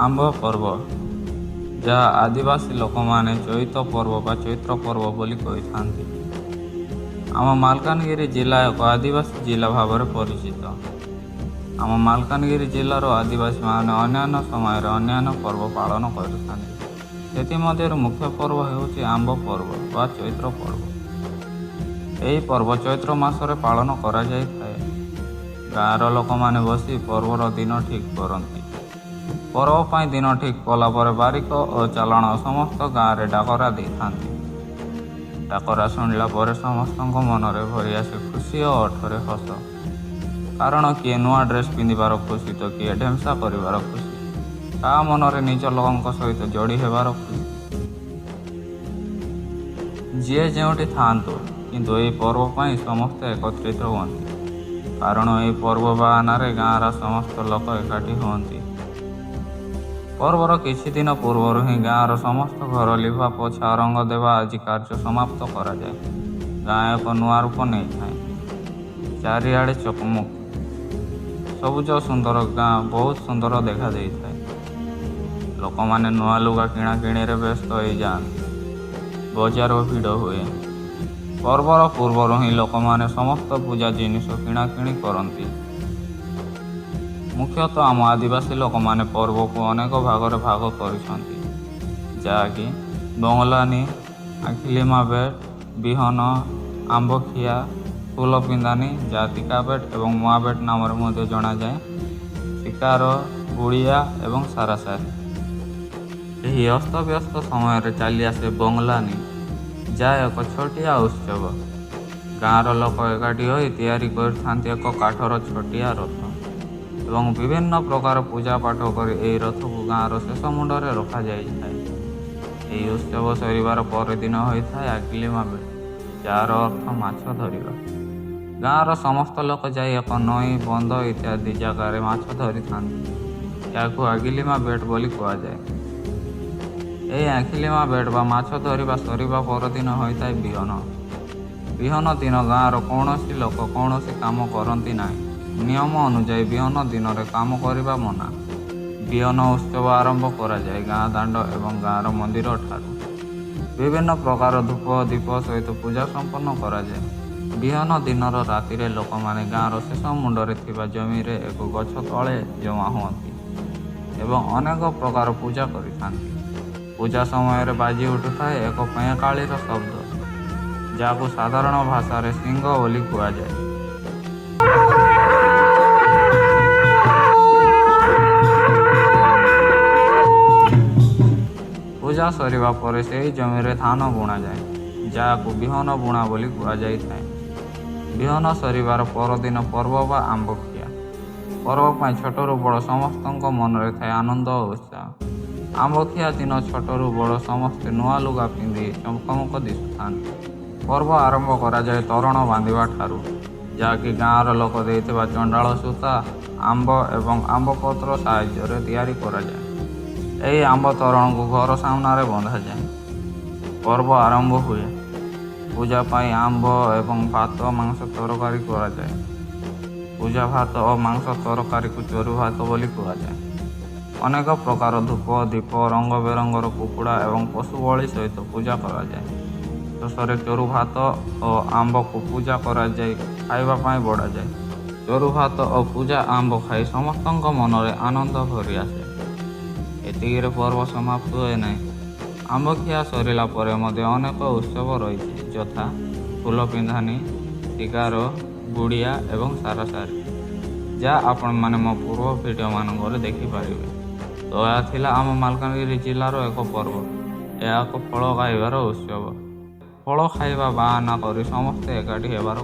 ଆମ୍ବ ପର୍ବ, ଯାହା ଆଦିବାସୀ ଲୋକମାନେ ଚୈତ ପର୍ବ ବା ଚୈତ୍ର ପର୍ବ ବୋଲି କହିଥାନ୍ତି। ଆମ ମାଲକାନଗିରି ଜିଲ୍ଲା ଏକ ଆଦିବାସୀ ଜିଲ୍ଲା ଭାବରେ ପରିଚିତ। ଆମ ମାଲକାନଗିରି ଜିଲ୍ଲାର ଆଦିବାସୀମାନେ ଅନ୍ୟାନ୍ୟ ସମୟରେ ଅନ୍ୟାନ୍ୟ ପର୍ବ ପାଳନ କରିଥାନ୍ତି। ସେଥିମଧ୍ୟରୁ ମୁଖ୍ୟ ପର୍ବ ହେଉଛି ଆମ୍ବ ପର୍ବ ବା ଚୈତ୍ର ପର୍ବ। ଏହି ପର୍ବ ଚୈତ୍ର ମାସରେ ପାଳନ କରାଯାଇଥାଏ। ଗାଁର ଲୋକମାନେ ବସି ପର୍ବର ଦିନ ଠିକ୍ କରନ୍ତି। ପର୍ବ ପାଇଁ ଦିନ ଠିକ୍ କଲା ପରେ ବାରିକ ଓ ଚାଲାଣ ସମସ୍ତ ଗାଁରେ ଡାକରା ଦେଇଥାନ୍ତି। ଡାକରା ଶୁଣିଲା ପରେ ସମସ୍ତଙ୍କ ମନରେ ଭରି ଆସେ ଖୁସି ଓ ଓଠରେ ହସ। କାରଣ କିଏ ନୂଆ ଡ୍ରେସ୍ ପିନ୍ଧିବାର ଖୁସି ତ କିଏ ଢେମ୍ସା କରିବାର ଖୁସି, କାହା ମନରେ ନିଜ ଲୋକଙ୍କ ସହିତ ଯୋଡ଼ି ହେବାର ଖୁସି। ଯିଏ ଯେଉଁଠି ଥାଆନ୍ତୁ, କିନ୍ତୁ ଏହି ପର୍ବ ପାଇଁ ସମସ୍ତେ ଏକତ୍ରିତ ହୁଅନ୍ତି। କାରଣ ଏହି ପର୍ବ ବାହାନାରେ ଗାଁର ସମସ୍ତ ଲୋକ ଏକାଠି ହୁଅନ୍ତି। ପର୍ବର କିଛି ଦିନ ପୂର୍ବରୁ ହିଁ ଗାଁର ସମସ୍ତ ଘର ଲିଭା ପୋଛା ରଙ୍ଗ ଦେବା ଆଜି କାର୍ଯ୍ୟ ସମାପ୍ତ କରାଯାଏ। ଗାଁ ଏକ ନୂଆ ରୂପ ନେଇଥାଏ। ଚାରିଆଡ଼େ ଚକମକ ସବୁଜ ସୁନ୍ଦର ଗାଁ ବହୁତ ସୁନ୍ଦର ଦେଖାଦେଇଥାଏ। ଲୋକମାନେ ନୂଆ ଲୁଗା କିଣାକିଣିରେ ବ୍ୟସ୍ତ ହୋଇଯାଆନ୍ତି। ବଜାର ଭିଡ଼ ହୁଏ। ପର୍ବର ପୂର୍ବରୁ ହିଁ ଲୋକମାନେ ସମସ୍ତ ପୂଜା ଜିନିଷ କିଣାକିଣି କରନ୍ତି। ମୁଖ୍ୟତଃ ଆମ ଆଦିବାସୀ ଲୋକମାନେ ପର୍ବକୁ ଅନେକ ଭାଗରେ ଭାଗ କରିଛନ୍ତି, ଯାହାକି ବଙ୍ଗଲାନୀ, ଆଖିଲିମା ବେଟ, ବିହନ, ଆମ୍ବଖିଆ, ଫୁଲ ପିନ୍ଧାନୀ, ଜାତିକା ବେଟ ଏବଂ ମୁଆ ବେଟ ନାମରେ ମଧ୍ୟ ଜଣାଯାଏ, ଶିକାର, ଗୁଡ଼ିଆ ଏବଂ ସାରାସାରି। ଏହି ଅସ୍ତବ୍ୟସ୍ତ ସମୟରେ ଚାଲିଆସେ ବଙ୍ଗଲାନୀ, ଯାହା ଏକ ଛୋଟିଆ ଉତ୍ସବ। ଗାଁର ଲୋକ ଏକାଠି ହୋଇ ତିଆରି କରିଥାନ୍ତି ଏକ କାଠର ଛୋଟିଆ ରଥ ଏବଂ ବିଭିନ୍ନ ପ୍ରକାର ପୂଜା ପାଠ କରି ଏହି ରଥକୁ ଗାଁର ଶେଷ ମୁଣ୍ଡରେ ରଖାଯାଇଥାଏ। ଏହି ଉତ୍ସବ ସରିବାର ପରଦିନ ହୋଇଥାଏ ଆକିଲିମା ବେଟ, ଯାହାର ଅର୍ଥ ମାଛ ଧରିବା। ଗାଁର ସମସ୍ତ ଲୋକ ଯାଇ ଏକ ନଈ, ବନ୍ଧ ଇତ୍ୟାଦି ଜାଗାରେ ମାଛ ଧରିଥାନ୍ତି। ଏହାକୁ ଆକିଲିମା ବେଟ ବୋଲି କୁହାଯାଏ। ଏହି ଆକିଲିମା ବେଟ ବା ମାଛ ଧରିବା ସରିବା ପରଦିନ ହୋଇଥାଏ ବିହନ। ବିହନ ଦିନ ଗାଁର କୌଣସି ଲୋକ କୌଣସି କାମ କରନ୍ତି ନାହିଁ। ନିୟମ ଅନୁଯାୟୀ ବିହନ ଦିନରେ କାମ କରିବା ମନା। ବିହନ ଉତ୍ସବ ଆରମ୍ଭ କରାଯାଏ ଗାଁ ଦାଣ୍ଡ ଏବଂ ଗାଁର ମନ୍ଦିର ଠାରୁ। ବିଭିନ୍ନ ପ୍ରକାର ଧୂପ ଦୀପ ସହିତ ପୂଜା ସମ୍ପନ୍ନ କରାଯାଏ। ବିହନ ଦିନର ରାତିରେ ଲୋକମାନେ ଗାଁର ଶେଷ ମୁଣ୍ଡରେ ଥିବା ଜମିରେ ଏକ ଗଛ ତଳେ ଜମା ହୁଅନ୍ତି ଏବଂ ଅନେକ ପ୍ରକାର ପୂଜା କରିଥାନ୍ତି। ପୂଜା ସମୟରେ ବାଜି ଉଠୁଥାଏ ଏକ ପେଁକାଳିର ଶବ୍ଦ, ଯାହାକୁ ସାଧାରଣ ଭାଷାରେ ସିଂହ ବୋଲି କୁହାଯାଏ। ପୂଜା ସରିବା ପରେ ସେହି ଜମିରେ ଧାନ ବୁଣାଯାଏ, ଯାହାକୁ ବିହନ ବୁଣା ବୋଲି କୁହାଯାଇଥାଏ। ବିହନ ସରିବାର ପରଦିନ ପର୍ବ ବା ଆମ୍ବଖିଆ। ପର୍ବ ପାଇଁ ଛୋଟରୁ ବଡ଼ ସମସ୍ତଙ୍କ ମନରେ ଥାଏ ଆନନ୍ଦ ଓ ଉତ୍ସାହ। ଆମ୍ବଖିଆ ଦିନ ଛୋଟରୁ ବଡ଼ ସମସ୍ତେ ନୂଆ ଲୁଗା ପିନ୍ଧି ଚମକମକ ଦିଶୁଥାନ୍ତି। ପର୍ବ ଆରମ୍ଭ କରାଯାଏ ତୋରଣ ବାନ୍ଧିବା ଠାରୁ, ଯାହାକି ଗାଁର ଲୋକ ଦେଇଥିବା ଚଣ୍ଡାଳ ସୂତା, ଆମ୍ବ ଏବଂ ଆମ୍ବପତ୍ର ସାହାଯ୍ୟରେ ତିଆରି କରାଯାଏ। ଏହି ଆମ୍ବ ତୋରଣକୁ ଘର ସାମ୍ନାରେ ବନ୍ଧାଯାଏ। ପର୍ବ ଆରମ୍ଭ ହୁଏ। ପୂଜା ପାଇଁ ଆମ୍ବ ଏବଂ ଭାତ ମାଂସ ତରକାରୀ କରାଯାଏ। ପୂଜା ଭାତ ଓ ମାଂସ ତରକାରୀକୁ ଚୋରୁ ଭାତ ବୋଲି କୁହାଯାଏ। ଅନେକ ପ୍ରକାର ଧୂପ ଦୀପ, ରଙ୍ଗ ବେରଙ୍ଗର କୁକୁଡ଼ା ଏବଂ ପଶୁ ବଳି ସହିତ ପୂଜା କରାଯାଏ। ଶେଷରେ ଚୋରୁ ଭାତ ଓ ଆମ୍ବକୁ ପୂଜା କରାଯାଇ ଖାଇବା ପାଇଁ ବଢ଼ାଯାଏ। ଚୋରୁ ଭାତ ଓ ପୂଜା ଆମ୍ବ ଖାଇ ସମସ୍ତଙ୍କ ମନରେ ଆନନ୍ଦ ଭରି ଆସେ। ଏତିକିରେ ପର୍ବ ସମାପ୍ତ ହୁଏ ନାହିଁ। ଆମ୍ବଖିଆ ସରିଲା ପରେ ମଧ୍ୟ ଅନେକ ଉତ୍ସବ ରହିଛି, ଯଥା ଫୁଲ ପିନ୍ଧାନୀ, ଶିକାର, ଗୁଡ଼ିଆ ଏବଂ ସାରାସାରି, ଯାହା ଆପଣମାନେ ମୋ ପୂର୍ବ ଭିଡ଼ିଓମାନଙ୍କରେ ଦେଖିପାରିବେ। ତ ଏହା ଥିଲା ଆମ ମାଲକାନଗିରି ଜିଲ୍ଲାର ଏକ ପର୍ବ। ଏହା ଏକ ଫଳ ଖାଇବାର ଉତ୍ସବ। ଫଳ ଖାଇବା ବାହାନା କରି ସମସ୍ତେ ଏକାଠି ହେବାର